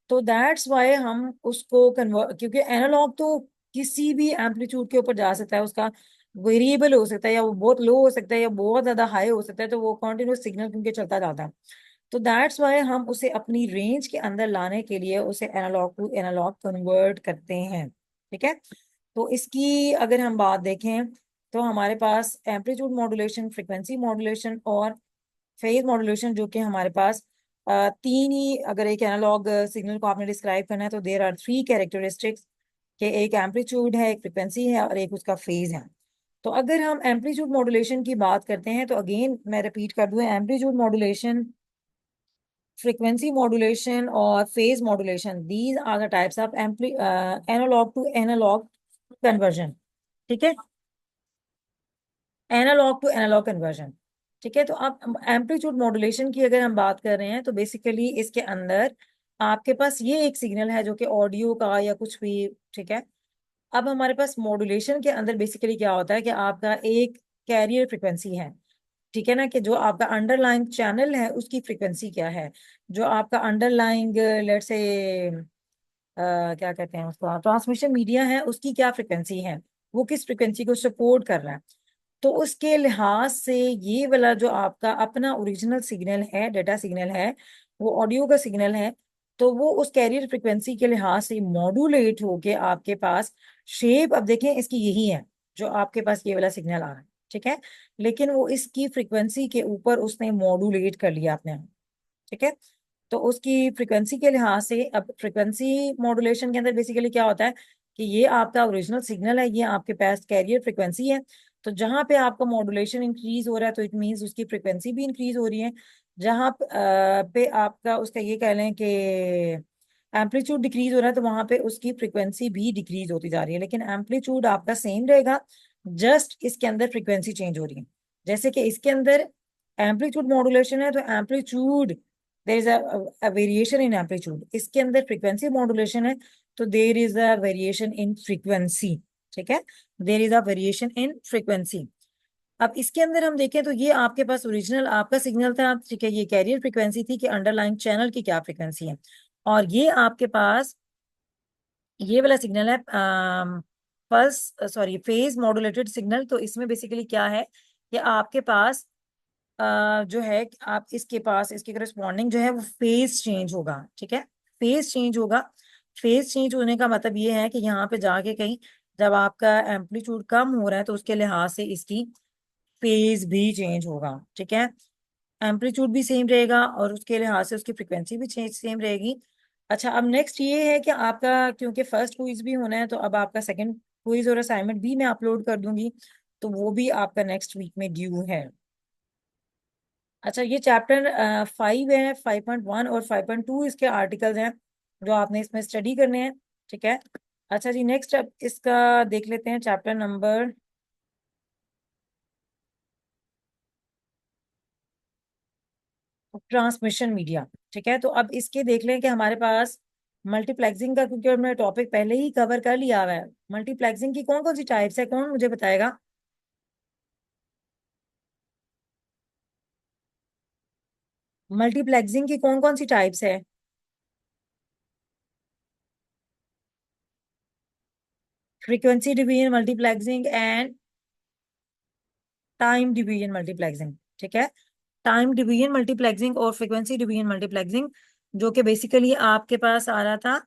तो दैट्स वाई हम उसको कन्वर्ट, क्योंकि एनालॉग तो किसी भी एम्पलीट्यूड के ऊपर जा सकता है, उसका वेरिएबल हो सकता है, या वो बहुत लो हो सकता है या बहुत ज्यादा हाई हो सकता है, तो वो कॉन्टिन्यूस सिग्नल क्योंकि चलता जाता है। तो दैट्स वाई हम उसे अपनी रेंज के अंदर लाने के लिए उसे एनालॉग टू एनालॉग कन्वर्ट करते हैं, ठीक है। तो इसकी अगर हम बात देखें तो हमारे पास एम्पलीट्यूड मॉड्यूलेशन, फ्रिक्वेंसी मॉड्यूलेशन और फेज मॉड्यूलेशन, जो कि हमारे पास तीन ही, अगर एक एनालॉग सिग्नल को आपने डिस्क्राइब करना है तो देयर आर 3 कैरेक्टरिस्टिक्स, कि एक एम्पलीट्यूड है, एक फ्रिक्वेंसी है और एक उसका फेज है। तो अगर हम एम्पलीट्यूड मॉड्यूलेशन की बात करते हैं तो अगेन मैं रिपीट कर दूं, एम्पलीट्यूड मॉड्यूलेशन, फ्रिक्वेंसी मॉड्यूलेशन और phase modulation, these are the types of analog to analog conversion, ठीक है, एनालॉग टू एनालॉग कन्वर्जन, ठीक है। तो अब एम्पलीट्यूड मॉड्यूलेशन की अगर हम बात कर रहे हैं तो बेसिकली इसके अंदर आपके पास ये एक सिग्नल है जो कि ऑडियो का या कुछ भी, ठीक है। अब हमारे पास मॉड्यूलेशन के अंदर बेसिकली क्या होता है कि आपका एक कैरियर फ्रिक्वेंसी है, ठीक है ना, कि जो आपका अंडरलाइंग चैनल है उसकी फ्रिक्वेंसी क्या है, जो आपका अंडरलाइंग लेट से क्या कहते हैं उसको, ट्रांसमिशन मीडिया है, उसकी क्या फ्रिक्वेंसी है, वो किस फ्रिक्वेंसी को सपोर्ट कर रहा है। तो उसके लिहाज से ये वाला जो आपका अपना ओरिजिनल सिग्नल है, डेटा सिग्नल है, वो ऑडियो का सिग्नल है, तो वो उस कैरियर फ्रिक्वेंसी के लिहाज से मॉड्यूलेट होके आपके पास शेप, अब देखें इसकी यही है जो आपके पास ये वाला सिग्नल आ रहा है, ठीक है, लेकिन वो इसकी फ्रिक्वेंसी के ऊपर उसने मॉड्यूलेट कर लिया आपने, ठीक है। तो उसकी फ्रिक्वेंसी के लिहाज से, अब फ्रिक्वेंसी मॉड्यूलेशन के अंदर बेसिकली क्या होता है कि ये आपका ओरिजिनल सिग्नल है, ये आपके पास कैरियर फ्रिक्वेंसी है। तो जहां पे आपका मॉड्यूलेशन इंक्रीज हो रहा है तो इट मीन्स उसकी फ्रिक्वेंसी भी इंक्रीज हो रही है। जहां पे आपका उसका ये कह लें कि एम्पलीट्यूड डिक्रीज हो रहा है तो वहां पे उसकी फ्रिक्वेंसी भी डिक्रीज होती जा रही है, लेकिन एम्पलीट्यूड आपका सेम रहेगा, जस्ट इसके अंदर फ्रिक्वेंसी चेंज हो रही है। जैसे कि इसके अंदर एम्पलीट्यूड मॉड्यूलेशन है तो amplitude, there is a variation in amplitude, इसके अंदर फ्रीक्वेंसी मॉड्यूलेशन है तो there is a variation in frequency, ठीक है, there is a variation in frequency. अब इसके अंदर हम देखें तो ये आपके पास ओरिजिनल आपका सिग्नल था, ठीक है, ये कैरियर फ्रीक्वेंसी थी कि अंडरलाइन चैनल की क्या फ्रीक्वेंसी है, और ये आपके पास ये वाला सिग्नल है pulse, sorry, phase modulated signal. तो इसमें बेसिकली क्या है कि आपके पास जो है कि आप इसके पास इसके करस्पॉन्डिंग जो है वो फेज चेंज होगा, ठीक है, फेज चेंज होगा। फेज चेंज होने का मतलब ये है कि यहाँ पे जाके कहीं जब आपका एम्पलीट्यूड कम हो रहा है तो उसके लिहाज से इसकी फेज भी चेंज होगा, ठीक है, एम्पलीट्यूड भी सेम रहेगा और उसके लिहाज से उसकी फ्रिक्वेंसी भी चेंज सेम रहेगी। अच्छा, अब नेक्स्ट ये है कि आपका क्योंकि फर्स्ट क्विज भी होना है तो अब आपका सेकंड क्विज और असाइनमेंट भी मैं अपलोड कर दूंगी, तो वो भी आपका नेक्स्ट वीक में ड्यू है। अच्छा, ये चैप्टर 5 है, 5.1 और 5.2 इसके आर्टिकल्स हैं जो आपने इसमें स्टडी करने हैं। ठीक है। अच्छा जी, नेक्स्ट अब इसका देख लेते हैं चैप्टर नंबर ट्रांसमिशन मीडिया। ठीक है, तो अब इसके देख लें कि हमारे पास मल्टीप्लेक्सिंग का, क्योंकि हमने टॉपिक पहले ही कवर कर लिया हुआ है। मल्टीप्लेक्सिंग की कौन कौन सी टाइप्स है, कौन मुझे बताएगा? मल्टीप्लेक्सिंग की कौन कौन सी टाइप्स है? Frequency division multiplexing and time division multiplexing. ठीक है, टाइम डिवीजन मल्टीप्लेक्सिंग और फ्रीक्वेंसी डिवीजन मल्टीप्लेक्सिंग, जो कि बेसिकली आपके पास आ रहा था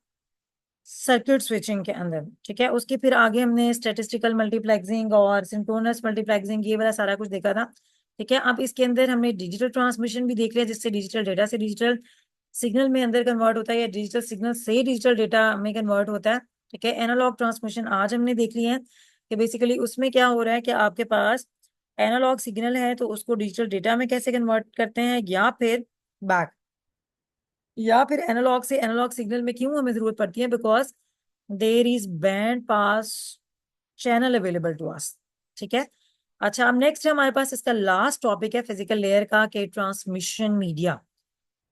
सर्किट स्विचिंग के अंदर। ठीक है, उसके फिर आगे हमने स्टैटिस्टिकल मल्टीप्लेक्सिंग और सिंक्रोनस मल्टीप्लेक्सिंग ये वाला सारा कुछ देखा था। ठीक है, अब इसके अंदर हमने डिजिटल ट्रांसमिशन भी देख लिया, जिससे डिजिटल डेटा से डिजिटल सिग्नल में अंदर कन्वर्ट होता है, या डिजिटल सिग्नल से डिजिटल डेटा में कन्वर्ट होता है। ठीक है, एनालॉग ट्रांसमिशन आज हमने देख लिया है कि बेसिकली उसमें क्या हो रहा है कि आपके पास एनालॉग सिग्नल है तो उसको डिजिटल डेटा में कैसे कन्वर्ट करते हैं, बैक या फिर एनालॉग से एनालॉग सिग्नल में क्यों हमें जरूरत पड़ती है, because there is band pass channel available to us. ठीक है। अच्छा, अब नेक्स्ट हमारे पास इसका लास्ट टॉपिक है फिजिकल लेयर का, के transmission media.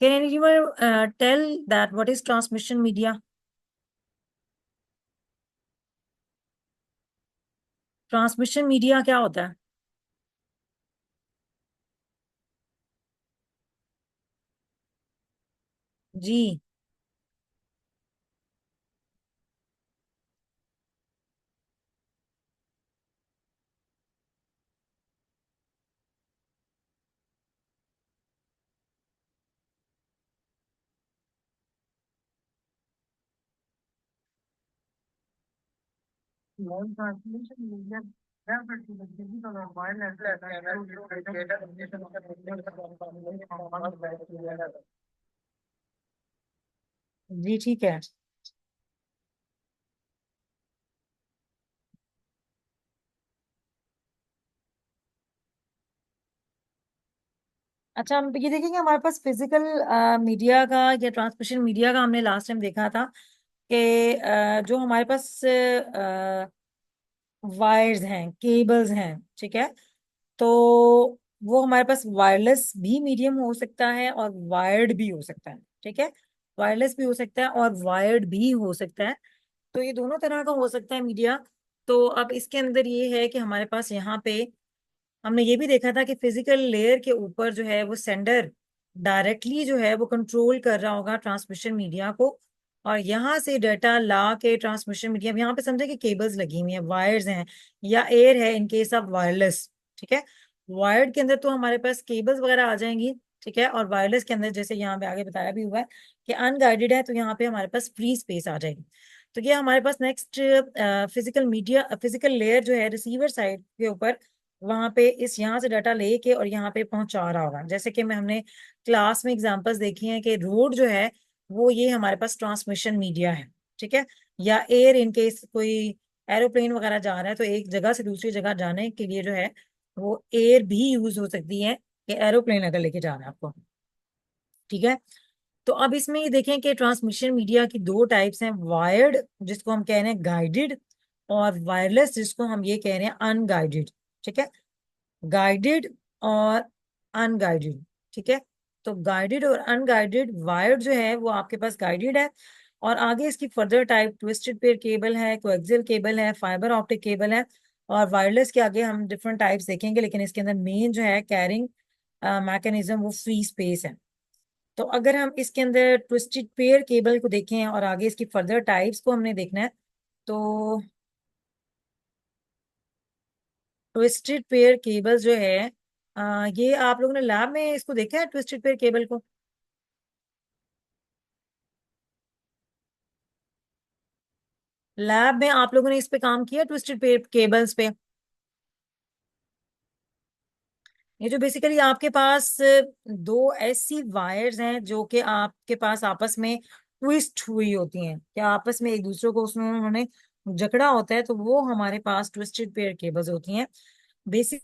Can anyone tell that what is transmission media? Transmission media क्या होता है? जी। जी ठीक है। अच्छा, हम ये देखेंगे हमारे पास फिजिकल मीडिया का या ट्रांसमिशन मीडिया का हमने लास्ट टाइम देखा था कि जो हमारे पास वायर्स हैं, केबल्स हैं। ठीक है, तो वो हमारे पास वायरलेस भी मीडियम हो सकता है और वायर्ड भी हो सकता है। ठीक है, वायरलेस भी हो सकता है और वायर्ड भी हो सकता है, तो ये दोनों तरह का हो सकता है मीडिया। तो अब इसके अंदर ये है कि हमारे पास यहाँ पे हमने ये भी देखा था कि फिजिकल लेयर के ऊपर जो है वो सेंडर डायरेक्टली जो है वो कंट्रोल कर रहा होगा ट्रांसमिशन मीडिया को, और यहाँ से डाटा ला के ट्रांसमिशन मीडिया, यहाँ पे समझे कि केबल्स लगी हुई हैं, वायर्स हैं या एयर है इन केस ऑफ वायरलेस। ठीक है, वायर्ड के अंदर तो हमारे पास केबल्स वगैरह आ जाएंगी। ठीक है, और वायरलेस के अंदर जैसे यहाँ पे आगे बताया भी हुआ है कि अनगाइडेड है, तो यहाँ पे हमारे पास फ्री स्पेस आ जाएगी। तो ये हमारे पास नेक्स्ट फिजिकल लेयर जो है रिसीवर साइड के ऊपर, वहां पे इस यहाँ से डाटा लेके और यहाँ पे पहुंचा रहा होगा। जैसे कि मैं हमने क्लास में एग्जांपल्स देखी हैं कि रोड जो है वो ये हमारे पास ट्रांसमिशन मीडिया है। ठीक है, या एयर, इन केस कोई एरोप्लेन वगैरह जा रहा है तो एक जगह से दूसरी जगह जाने के लिए जो है वो एयर भी यूज हो सकती है, कि एरोप्लेन अगर लेके जाना है आपको। ठीक है, तो अब इसमें ये देखें कि ट्रांसमिशन मीडिया की दो टाइप्स हैं, वायर्ड जिसको हम कह रहे हैं गाइडेड, और वायरलेस जिसको हम ये कह रहे हैं अनगाइडेड। ठीक है, गाइडेड और अनगाइडेड। ठीक है, तो गाइडेड और अनगाइडेड, वायर्ड जो है वो आपके पास गाइडेड है, और आगे इसकी further type twisted pair cable है, कोएक्सियल केबल है, फाइबर ऑप्टिक केबल है, और वायरलेस के आगे हम डिफरेंट टाइप्स देखेंगे, लेकिन इसके अंदर मेन जो है कैरिंग मैकेनिज्म वो फ्री स्पेस है। तो अगर हम इसके अंदर ट्विस्टेड पेयर केबल को देखें और आगे इसकी फर्दर टाइप्स को हमने देखना है, तो ट्विस्टेड पेयर केबल जो है ये आप लोगों ने लैब में इसको देखा है ट्विस्टेड पेयर केबल को? लैब में आप लोगों ने इस पे काम किया ट्विस्टेड पेयर केबल्स पे? ये जो बेसिकली आपके पास दो ऐसी वायर्स हैं जो कि आपके पास आपस में ट्विस्ट हुई होती हैं, क्या आपस में एक दूसरे को उसमें उन्होंने जकड़ा होता है तो वो हमारे पास ट्विस्टेड पेयर केबल्स होती हैं। बेसिक